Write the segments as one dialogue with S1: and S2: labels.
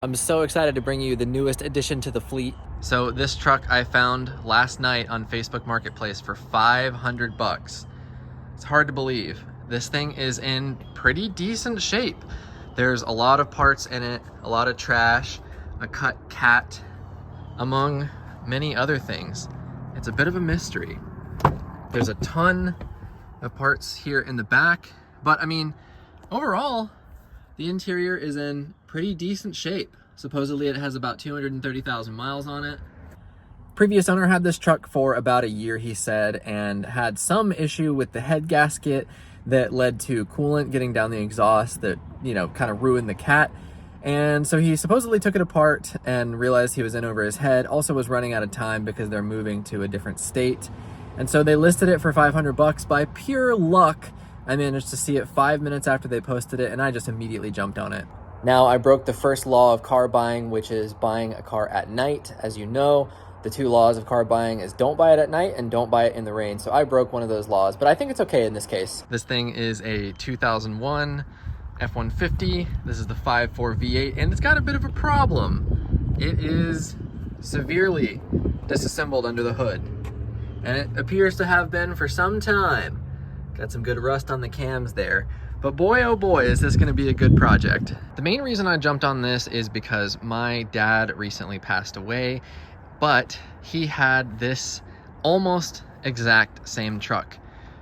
S1: I'm so excited to bring you the newest addition to the fleet. So this truck I found last night on Facebook Marketplace for 500 bucks. It's hard to believe. This thing is in pretty decent shape. There's a lot of parts in it, a lot of trash, a cut cat, among many other things. It's a bit of a mystery. There's a ton of parts here in the back, but I mean, overall, the interior is in pretty decent shape. Supposedly it has about 230,000 miles on it. Previous owner had this truck for about a year, he said, and had some issue with the head gasket that led to coolant getting down the exhaust that, kind of ruined the cat. And so he supposedly took it apart and realized he was in over his head. Also was running out of time because they're moving to a different state. And so they listed it for 500 bucks. By pure luck, I managed to see it 5 minutes after they posted it, and I just immediately jumped on it. Now, I broke the first law of car buying, which is buying a car at night. As you know, the two laws of car buying is don't buy it at night and don't buy it in the rain. So I broke one of those laws, but I think it's okay in this case. This thing is a 2001 F150. This is the 5.4 V8, and it's got a bit of a problem. It is severely disassembled under the hood, and it appears to have been for some time. Got some good rust on the cams there. But boy, oh boy, is this gonna be a good project. The main reason I jumped on this is because my dad recently passed away, but he had this almost exact same truck.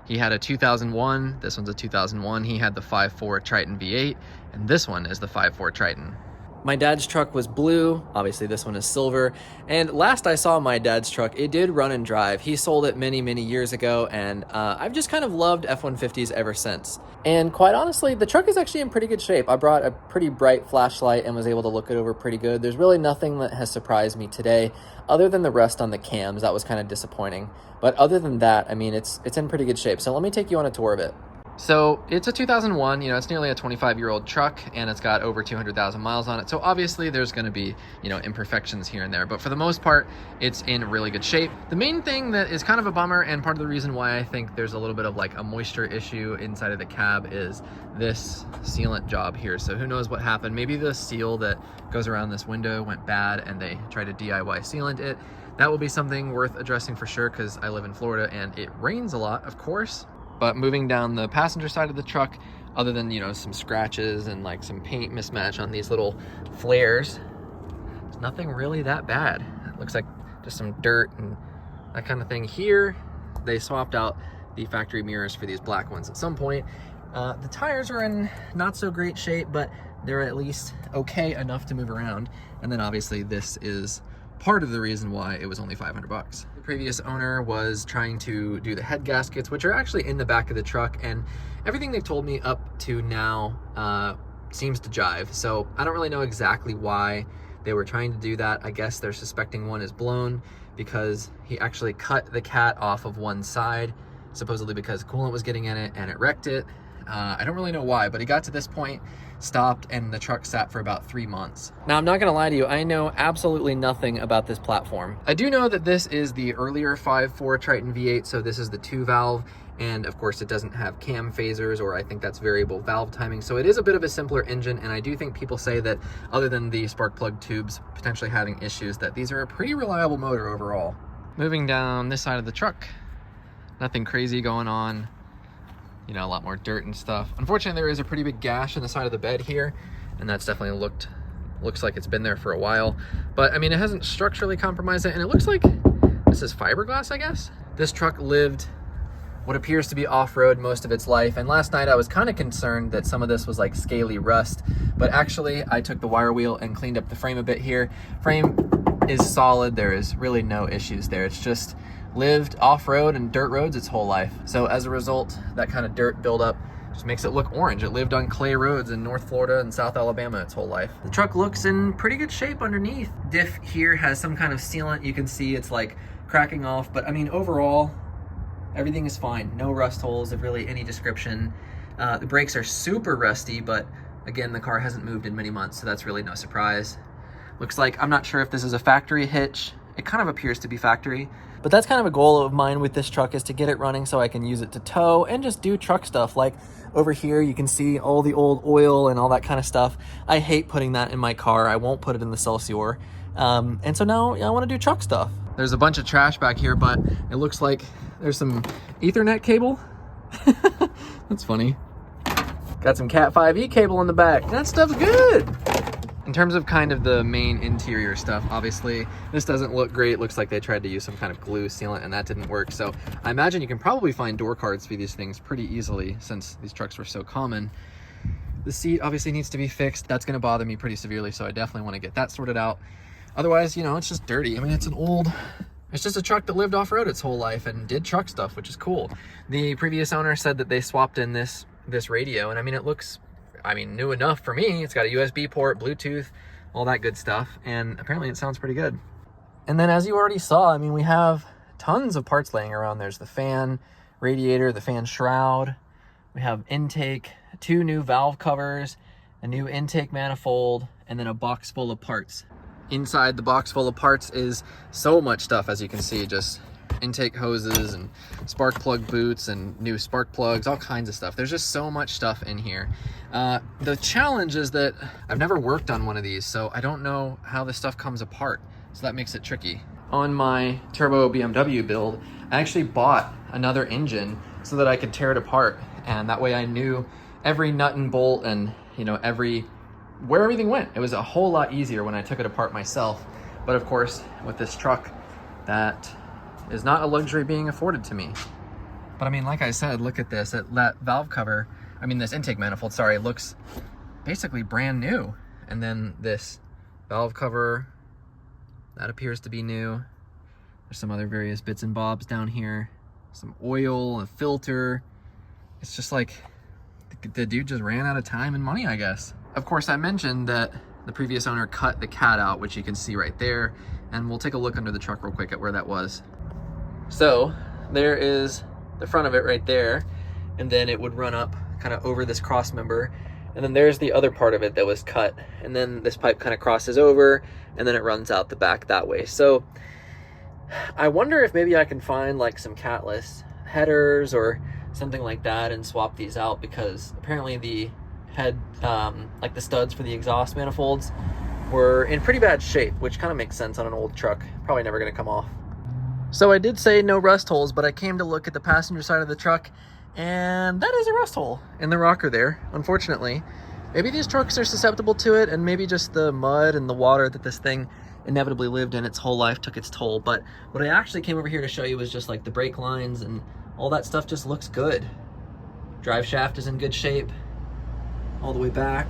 S1: He had a 2001, this one's a 2001. He had the 5.4 Triton V8, and this one is the 5.4 Triton. My dad's truck was blue, obviously this one is silver, and last I saw my dad's truck, it did run and drive. He sold it many, many years ago, and I've just kind of loved F-150s ever since. And quite honestly, the truck is actually in pretty good shape. I brought a pretty bright flashlight and was able to look it over pretty good. There's really nothing that has surprised me today, other than the rust on the cams. That was kind of disappointing. But other than that, I mean, it's in pretty good shape. So let me take you on a tour of it. So it's a 2001, it's nearly a 25-year-old truck, and it's got over 200,000 miles on it. So obviously there's going to be, imperfections here and there, but for the most part, it's in really good shape. The main thing that is kind of a bummer, and part of the reason why I think there's a little bit of like a moisture issue inside of the cab, is this sealant job here. So who knows what happened? Maybe the seal that goes around this window went bad and they tried to DIY sealant it. That will be something worth addressing for sure, because I live in Florida and it rains a lot, of course. But moving down the passenger side of the truck, other than, some scratches and like some paint mismatch on these little flares, it's nothing really that bad. It looks like just some dirt and that kind of thing. Here, they swapped out the factory mirrors for these black ones at some point. The tires are in not so great shape, but they're at least okay enough to move around. And then obviously this is part of the reason why it was only 500 bucks. The previous owner was trying to do the head gaskets, which are actually in the back of the truck, and everything they've told me up to now seems to jive. So I don't really know exactly why they were trying to do that. I guess they're suspecting one is blown because he actually cut the cat off of one side, supposedly because coolant was getting in it and it wrecked it. I don't really know why, but he got to this point, stopped, and the truck sat for about 3 months. Now, I'm not gonna lie to you, I know absolutely nothing about this platform. I do know that this is the earlier 5.4 Triton V8, so this is the 2-valve, and of course it doesn't have cam phasers, or I think that's variable valve timing, so it is a bit of a simpler engine, and I do think people say that other than the spark plug tubes potentially having issues, that these are a pretty reliable motor overall. Moving down this side of the truck, nothing crazy going on. A lot more dirt and stuff. Unfortunately, there is a pretty big gash in the side of the bed here, and that's definitely looks like it's been there for a while. But I mean, it hasn't structurally compromised it, and it looks like this is fiberglass, I guess. This truck lived what appears to be off-road most of its life, and last night I was kind of concerned that some of this was like scaly rust, but actually I took the wire wheel and cleaned up the frame a bit here. Frame is solid, there is really no issues there. It's just lived off-road and dirt roads its whole life. So as a result, that kind of dirt buildup just makes it look orange. It lived on clay roads in North Florida and South Alabama its whole life. The truck looks in pretty good shape underneath. Diff here has some kind of sealant. You can see it's like cracking off, but I mean, overall, everything is fine. No rust holes of really any description. The brakes are super rusty, but again, the car hasn't moved in many months, so that's really no surprise. Looks like, I'm not sure if this is a factory hitch. It kind of appears to be factory. But that's kind of a goal of mine with this truck, is to get it running so I can use it to tow and just do truck stuff. Like over here, you can see all the old oil and all that kind of stuff. I hate putting that in my car. I won't put it in the Celsior. And so now I want to do truck stuff. There's a bunch of trash back here, but it looks like there's some Ethernet cable. That's funny. Got some Cat 5e cable in the back. That stuff's good. In terms of kind of the main interior stuff, obviously, this doesn't look great. It looks like they tried to use some kind of glue sealant and that didn't work. So I imagine you can probably find door cards for these things pretty easily since these trucks were so common. The seat obviously needs to be fixed. That's gonna bother me pretty severely, so I definitely wanna get that sorted out. Otherwise, you know, it's just dirty. I mean, it's just a truck that lived off-road its whole life and did truck stuff, which is cool. The previous owner said that they swapped in this radio, and I mean, it looks, new enough for me. It's got a USB port, Bluetooth, all that good stuff, and apparently it sounds pretty good. And then, as you already saw, I mean, we have tons of parts laying around. There's the fan radiator, the fan shroud, we have intake, 2 new valve covers, a new intake manifold, and then a box full of parts. Inside the box full of parts is so much stuff, as you can see, just intake hoses and spark plug boots and new spark plugs, all kinds of stuff. There's just so much stuff in here. The challenge is that I've never worked on one of these, so I don't know how this stuff comes apart, so that makes it tricky. On my turbo BMW build, I actually bought another engine so that I could tear it apart, and that way I knew every nut and bolt and, you know, where everything went. It was a whole lot easier when I took it apart myself. But of course, with this truck, that is not a luxury being afforded to me. But I mean, like I said, look at this. That valve cover, this intake manifold, sorry, looks basically brand new. And then this valve cover, that appears to be new. There's some other various bits and bobs down here. Some oil, a filter. It's just like the dude just ran out of time and money, I guess. Of course, I mentioned that the previous owner cut the cat out, which you can see right there. And we'll take a look under the truck real quick at where that was. So there is the front of it right there, and then it would run up kind of over this cross member, and then there's the other part of it that was cut, and then this pipe kind of crosses over, and then it runs out the back that way. So I wonder if maybe I can find like some catless headers or something like that and swap these out, because apparently the head, like the studs for the exhaust manifolds, were in pretty bad shape, which kind of makes sense on an old truck. Probably never going to come off. So I did say no rust holes, but I came to look at the passenger side of the truck, and that is a rust hole in the rocker there, unfortunately. Maybe these trucks are susceptible to it, and maybe just the mud and the water that this thing inevitably lived in its whole life took its toll. But what I actually came over here to show you was just like the brake lines, and all that stuff just looks good. Drive shaft is in good shape all the way back.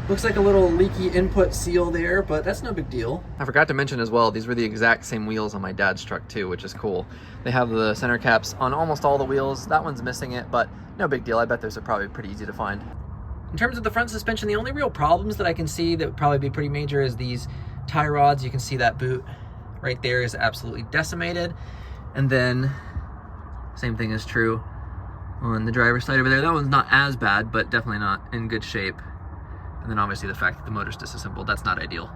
S1: Looks like a little leaky input seal there, but that's no big deal. I forgot to mention as well, these were the exact same wheels on my dad's truck too, which is cool. They have the center caps on almost all the wheels. That one's missing it, but no big deal. I bet those are probably pretty easy to find. In terms of the front suspension, the only real problems that I can see that would probably be pretty major is these tie rods. You can see that boot right there is absolutely decimated. And then same thing is true on the driver's side over there. That one's not as bad, but definitely not in good shape. And then obviously the fact that the motor's disassembled, that's not ideal.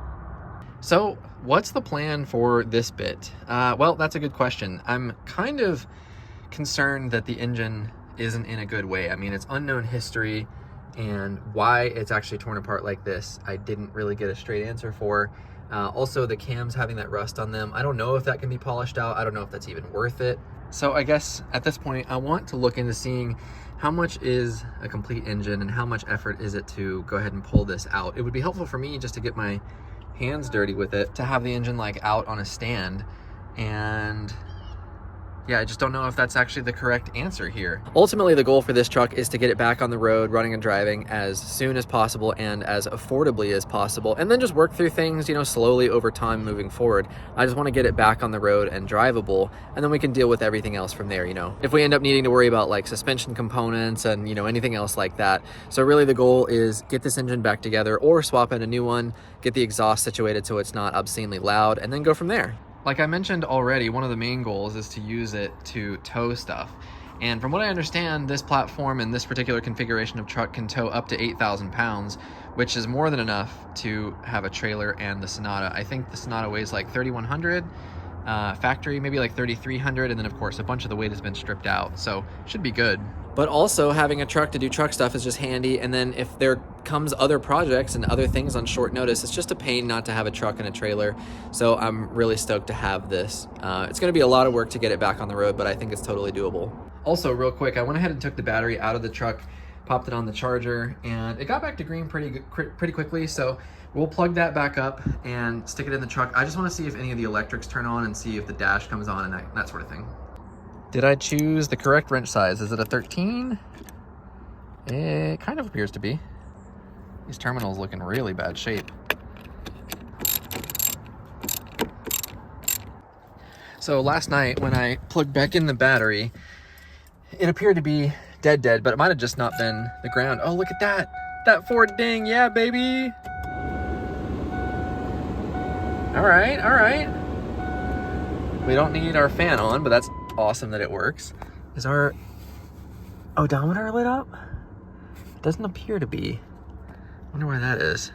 S1: So what's the plan for this bit? Well, that's a good question. I'm kind of concerned that the engine isn't in a good way. I mean, it's unknown history, and why it's actually torn apart like this, I didn't really get a straight answer for. Also, the cams having that rust on them, I don't know if that can be polished out. I don't know if that's even worth it. So I guess at this point, I want to look into seeing how much is a complete engine and how much effort is it to go ahead and pull this out. It would be helpful for me just to get my hands dirty with it, to have the engine like out on a stand. And yeah, I just don't know if that's actually the correct answer here. Ultimately, the goal for this truck is to get it back on the road, running and driving as soon as possible and as affordably as possible, and then just work through things, you know, slowly over time moving forward. I just want to get it back on the road and drivable, and then we can deal with everything else from there, you know. If we end up needing to worry about like suspension components and, you know, anything else like that. So really the goal is get this engine back together or swap in a new one, get the exhaust situated so it's not obscenely loud, and then go from there. Like I mentioned already, one of the main goals is to use it to tow stuff. And from what I understand, this platform and this particular configuration of truck can tow up to 8,000 pounds, which is more than enough to have a trailer and the Sonata. I think the Sonata weighs like 3,100, factory, maybe like 3,300, and then of course a bunch of the weight has been stripped out, so should be good. But also having a truck to do truck stuff is just handy, and then if there comes other projects and other things on short notice, it's just a pain not to have a truck and a trailer. So I'm really stoked to have this. It's gonna be a lot of work to get it back on the road, but I think it's totally doable. Also, real quick, I went ahead and took the battery out of the truck, popped it on the charger, and it got back to green pretty quickly, so we'll plug that back up and stick it in the truck. I just wanna see if any of the electrics turn on and see if the dash comes on and that sort of thing. Did I choose the correct wrench size? Is it a 13? It kind of appears to be. These terminals look in really bad shape. So last night when I plugged back in the battery, it appeared to be dead, but it might have just not been the ground. Oh, look at that. That Ford ding, yeah, baby. All right. We don't need our fan on, but that's awesome that it works. Is our odometer lit up? It doesn't appear to be. Wonder where that is.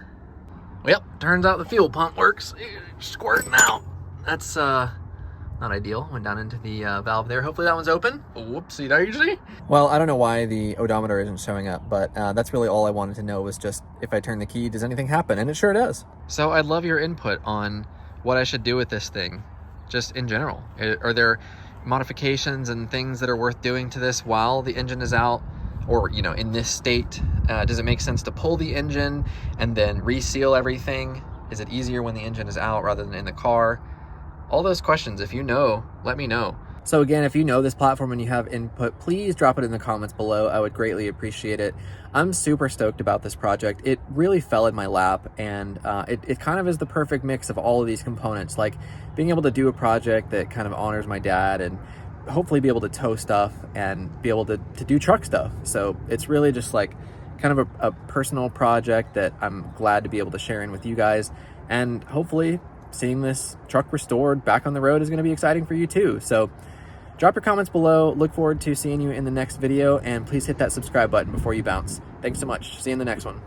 S1: Well, turns out the fuel pump works. Squirting out. That's not ideal. Went down into the valve there. Hopefully that one's open. Whoopsie daisy. Well, I don't know why the odometer isn't showing up, but that's really all I wanted to know was just if I turn the key, does anything happen? And it sure does. So I'd love your input on what I should do with this thing, just in general. Are there modifications and things that are worth doing to this while the engine is out, or in this state? Does it make sense to pull the engine and then reseal everything? Is it easier when the engine is out rather than in the car? All those questions, if you know, let me know. So again, if you know this platform and you have input, please drop it in the comments below. I would greatly appreciate it. I'm super stoked about this project. It really fell in my lap, and it kind of is the perfect mix of all of these components, like being able to do a project that kind of honors my dad and hopefully be able to tow stuff and be able to do truck stuff. So it's really just like kind of a personal project that I'm glad to be able to share in with you guys, and hopefully seeing this truck restored back on the road is going to be exciting for you too. So drop your comments below. Look forward to seeing you in the next video, and please hit that subscribe button before you bounce. Thanks so much. See you in the next one.